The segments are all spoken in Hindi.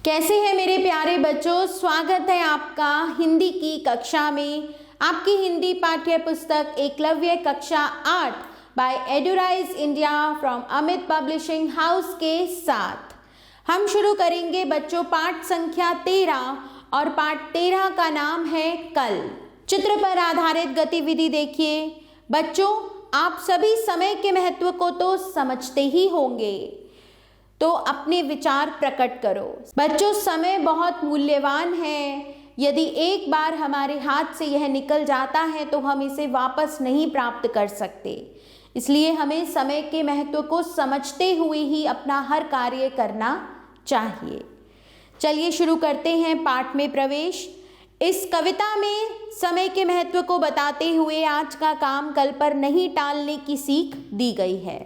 कैसे हैं मेरे प्यारे बच्चों। स्वागत है आपका हिंदी की कक्षा में। आपकी हिंदी पाठ्य पुस्तक एकलव्य कक्षा 8 by Eduraise India from Amit publishing house के साथ हम शुरू करेंगे बच्चों पाठ संख्या 13 और पाठ 13 का नाम है कल। चित्र पर आधारित गतिविधि देखिए। बच्चों, आप सभी समय के महत्व को तो समझते ही होंगे, तो अपने विचार प्रकट करो। बच्चों, समय बहुत मूल्यवान है। यदि एक बार हमारे हाथ से यह निकल जाता है तो हम इसे वापस नहीं प्राप्त कर सकते। इसलिए हमें समय के महत्व को समझते हुए ही अपना हर कार्य करना चाहिए। चलिए शुरू करते हैं पाठ में प्रवेश। इस कविता में समय के महत्व को बताते हुए आज का काम कल पर नहीं टालने की सीख दी गई है।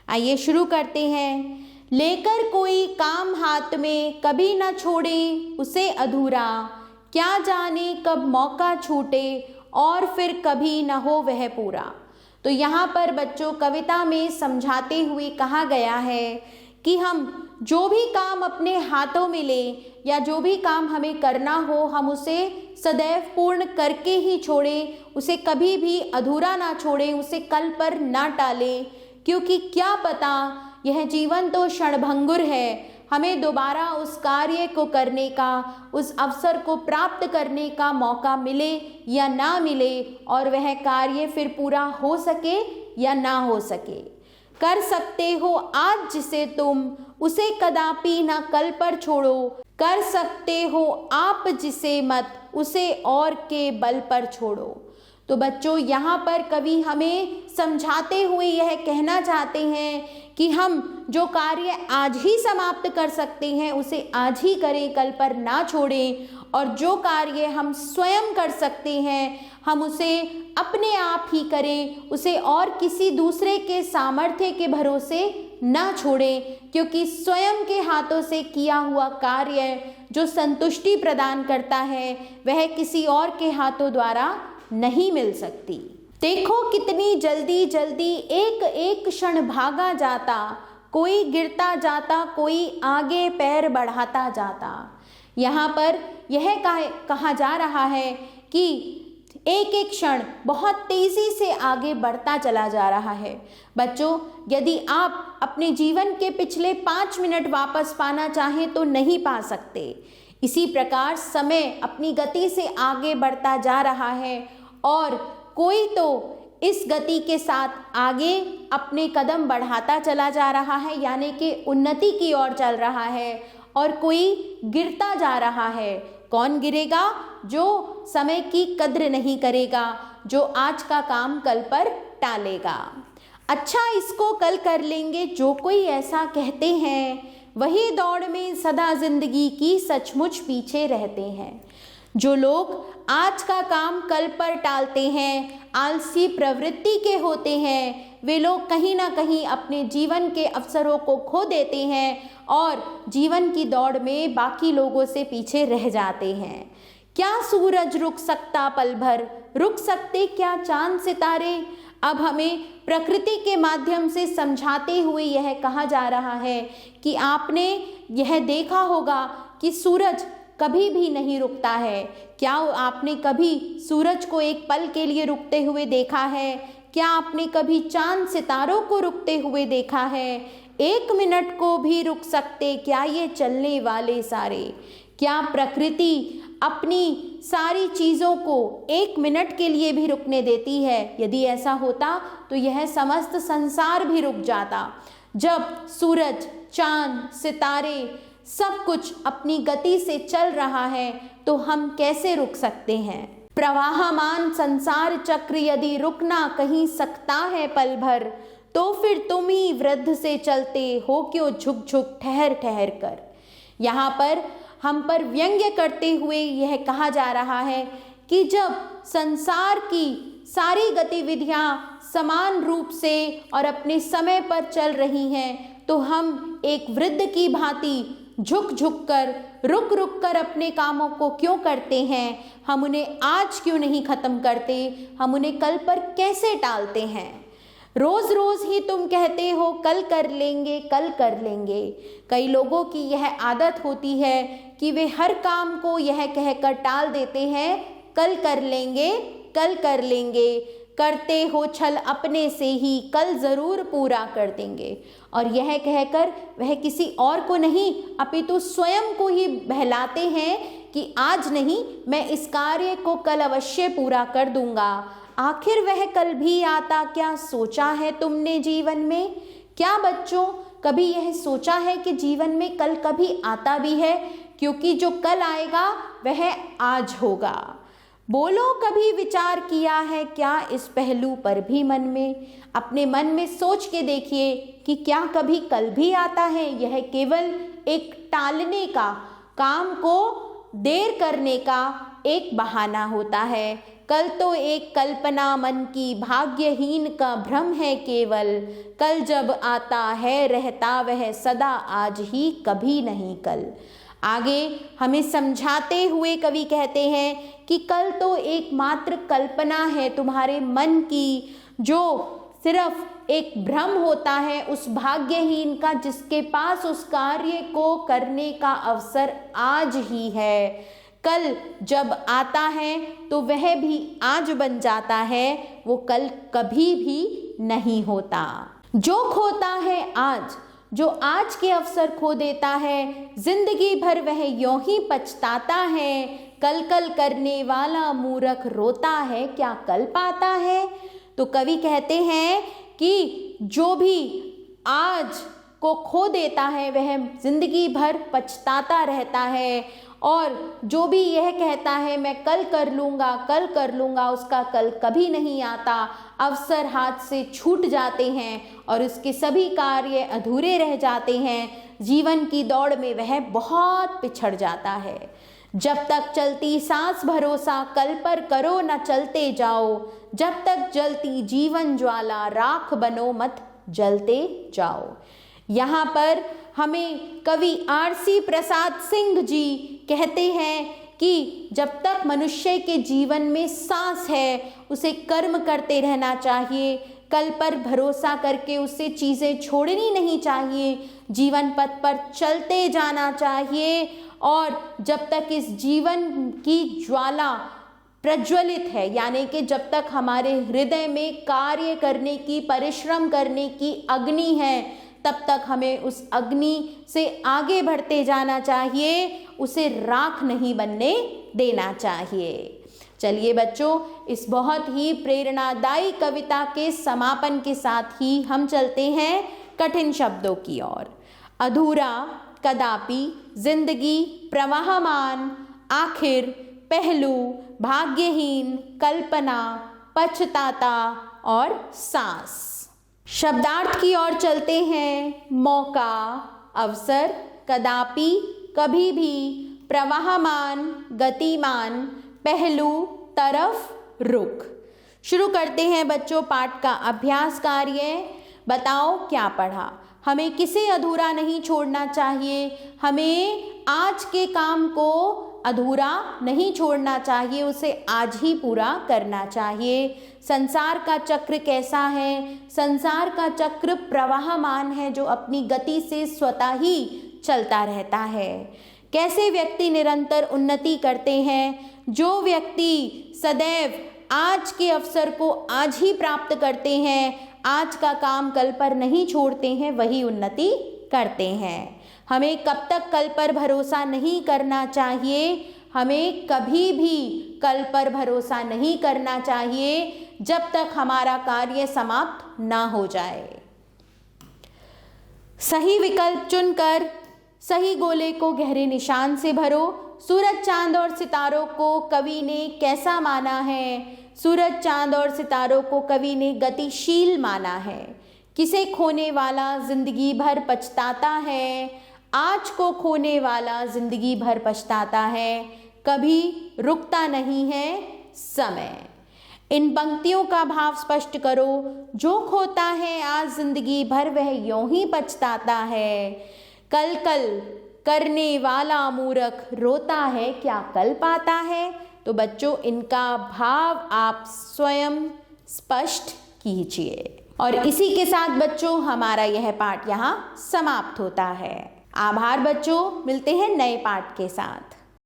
आइए शुरू करते हैं। लेकर कोई काम हाथ में कभी न छोड़े उसे अधूरा, क्या जाने कब मौका छूटे और फिर कभी न हो वह पूरा। तो यहाँ पर बच्चों कविता में समझाते हुए कहा गया है कि हम जो भी काम अपने हाथों में लें या जो भी काम हमें करना हो, हम उसे सदैव पूर्ण करके ही छोड़ें, उसे कभी भी अधूरा ना छोड़ें, उसे कल पर ना टालें, क्योंकि क्या पता यह जीवन तो क्षणभंगुर है। हमें दोबारा उस कार्य को करने का, उस अवसर को प्राप्त करने का मौका मिले या ना मिले, और वह कार्य फिर पूरा हो सके या ना हो सके। कर सकते हो आज जिसे तुम, उसे कदापि ना कल पर छोड़ो। कर सकते हो आप जिसे मत, उसे और के बल पर छोड़ो। तो बच्चों यहाँ पर कवि हमें समझाते हुए यह कहना चाहते हैं कि हम जो कार्य आज ही समाप्त कर सकते हैं उसे आज ही करें, कल पर ना छोड़ें। और जो कार्य हम स्वयं कर सकते हैं हम उसे अपने आप ही करें, उसे और किसी दूसरे के सामर्थ्य के भरोसे ना छोड़ें, क्योंकि स्वयं के हाथों से किया हुआ कार्य जो संतुष्टि प्रदान करता है वह किसी और के हाथों द्वारा नहीं मिल सकती। देखो कितनी जल्दी जल्दी एक एक क्षण भागा जाता, कोई गिरता जाता, कोई आगे पैर बढ़ाता जाता। यहाँ पर यह कहा जा रहा है कि एक एक क्षण बहुत तेजी से आगे बढ़ता चला जा रहा है। बच्चों, यदि आप अपने जीवन के पिछले 5 मिनट वापस पाना चाहें तो नहीं पा सकते। इसी प्रकार समय अपनी गति से आगे बढ़ता जा रहा है और कोई तो इस गति के साथ आगे अपने कदम बढ़ाता चला जा रहा है, यानी कि उन्नति की ओर चल रहा है, और कोई गिरता जा रहा है। कौन गिरेगा? जो समय की कद्र नहीं करेगा, जो आज का काम कल पर टालेगा। अच्छा, इसको कल कर लेंगे जो कोई ऐसा कहते हैं, वही दौड़ में सदा जिंदगी की सचमुच पीछे रहते हैं। जो लोग आज का काम कल पर टालते हैं, आलसी प्रवृत्ति के होते हैं, वे लोग कहीं ना कहीं अपने जीवन के अवसरों को खो देते हैं और जीवन की दौड़ में बाकी लोगों से पीछे रह जाते हैं। क्या सूरज रुक सकता पल भर, रुक सकते क्या चांद सितारे। अब हमें प्रकृति के माध्यम से समझाते हुए यह कहा जा रहा है कि आपने यह देखा होगा कि सूरज कभी भी नहीं रुकता है। क्या आपने कभी सूरज को एक पल के लिए रुकते हुए देखा है? क्या आपने कभी चांद सितारों को रुकते हुए देखा है? 1 मिनट को भी रुक सकते क्या ये चलने वाले सारे। क्या प्रकृति अपनी सारी चीज़ों को 1 मिनट के लिए भी रुकने देती है? यदि ऐसा होता तो यह समस्त संसार भी रुक जाता। जब सूरज, चांद, सितारे सब कुछ अपनी गति से चल रहा है तो हम कैसे रुक सकते हैं। प्रवाहमान संसार चक्र यदि रुकना कहीं सकता है पल भर, तो फिर तुम ही वृद्ध से चलते हो क्यों झुक झुक ठहर ठहर कर। यहाँ पर हम पर व्यंग्य करते हुए यह कहा जा रहा है कि जब संसार की सारी गतिविधियाँ समान रूप से और अपने समय पर चल रही हैं तो हम एक वृद्ध की भांति झुक झुक कर, रुक रुक कर अपने कामों को क्यों करते हैं। हम उन्हें आज क्यों नहीं खत्म करते, हम उन्हें कल पर कैसे टालते हैं। रोज रोज ही तुम कहते हो कल कर लेंगे, कल कर लेंगे। कई लोगों की यह आदत होती है कि वे हर काम को यह कहकर टाल देते हैं, कल कर लेंगे, कल कर लेंगे। करते हो छल अपने से ही, कल जरूर पूरा कर देंगे। और यह कहकर वह किसी और को नहीं अपितु स्वयं को ही बहलाते हैं कि आज नहीं, मैं इस कार्य को कल अवश्य पूरा कर दूंगा। आखिर वह कल भी आता क्या, सोचा है तुमने जीवन में? क्या बच्चों कभी यह सोचा है कि जीवन में कल कभी आता भी है? क्योंकि जो कल आएगा वह आज होगा। बोलो कभी विचार किया है क्या इस पहलू पर भी मन में? अपने मन में सोच के देखिए कि क्या कभी कल भी आता है? यह केवल एक टालने का, काम को देर करने का एक बहाना होता है। कल तो एक कल्पना मन की, भाग्यहीन का भ्रम है केवल। कल जब आता है रहता वह सदा, आज ही कभी नहीं कल। आगे हमें समझाते हुए कवि कहते हैं कि कल तो एकमात्र कल्पना है तुम्हारे मन की, जो सिर्फ एक भ्रम होता है उस भाग्यहीन का, जिसके पास उस कार्य को करने का अवसर आज ही है। कल जब आता है तो वह भी आज बन जाता है, वो कल कभी भी नहीं होता। जो खोता है आज, जो आज के अवसर खो देता है, जिंदगी भर वह यूं ही पछताता है। कल कल करने वाला मूर्ख रोता है, क्या कल पाता है? तो कवि कहते हैं कि जो भी आज को खो देता है वह जिंदगी भर पछताता रहता है, और जो भी यह कहता है मैं कल कर लूँगा, कल कर लूँगा, उसका कल कभी नहीं आता। अवसर हाथ से छूट जाते हैं और उसके सभी कार्य अधूरे रह जाते हैं। जीवन की दौड़ में वह बहुत पिछड़ जाता है। जब तक चलती सांस भरोसा कल पर करो न चलते जाओ, जब तक जलती जीवन ज्वाला राख बनो मत जलते जाओ। यहाँ पर हमें कवि आरसी प्रसाद सिंह जी कहते हैं कि जब तक मनुष्य के जीवन में सांस है उसे कर्म करते रहना चाहिए, कल पर भरोसा करके उसे चीज़ें छोड़नी नहीं चाहिए, जीवन पथ पर चलते जाना चाहिए। और जब तक इस जीवन की ज्वाला प्रज्वलित है, यानी कि जब तक हमारे हृदय में कार्य करने की, परिश्रम करने की अग्नि है, तब तक हमें उस अग्नि से आगे बढ़ते जाना चाहिए, उसे राख नहीं बनने देना चाहिए। चलिए बच्चों, इस बहुत ही प्रेरणादायी कविता के समापन के साथ ही हम चलते हैं कठिन शब्दों की ओर। अधूरा, कदापि, जिंदगी, प्रवाहमान, आखिर, पहलू, भाग्यहीन, कल्पना, पछताता और सांस। शब्दार्थ की ओर चलते हैं। मौका, अवसर, कदापि, कभी भी, प्रवाहमान, गतिमान, पहलू, तरफ, रुख। शुरू करते हैं बच्चों पाठ का अभ्यास कार्य। बताओ क्या पढ़ा? हमें किसे अधूरा नहीं छोड़ना चाहिए, हमें आज के काम को अधूरा नहीं छोड़ना चाहिए, उसे आज ही पूरा करना चाहिए। संसार का चक्र कैसा है? संसार का चक्र प्रवाहमान है, जो अपनी गति से स्वतः ही चलता रहता है। कैसे व्यक्ति निरंतर उन्नति करते हैं? जो व्यक्ति सदैव आज के अवसर को आज ही प्राप्त करते हैं, आज का काम कल पर नहीं छोड़ते हैं, वही उन्नति करते हैं। हमें कब तक कल पर भरोसा नहीं करना चाहिए? हमें कभी भी कल पर भरोसा नहीं करना चाहिए जब तक हमारा कार्य समाप्त ना हो जाए। सही विकल्प चुनकर सही गोले को गहरे निशान से भरो। सूरज, चांद और सितारों को कवि ने कैसा माना है? सूरज, चांद और सितारों को कवि ने गतिशील माना है। किसे खोने वाला जिंदगी भर पछताता है? आज को खोने वाला जिंदगी भर पछताता है, कभी रुकता नहीं है समय। इन पंक्तियों का भाव स्पष्ट करो। जो खोता है आज जिंदगी भर वह यूं ही पछताता है। कल कल करने वाला मूर्ख रोता है, क्या कल पाता है? तो बच्चों इनका भाव आप स्वयं स्पष्ट कीजिए। और इसी के साथ बच्चों हमारा यह पाठ यहाँ समाप्त होता है। आभार बच्चों, मिलते हैं नए पाठ के साथ।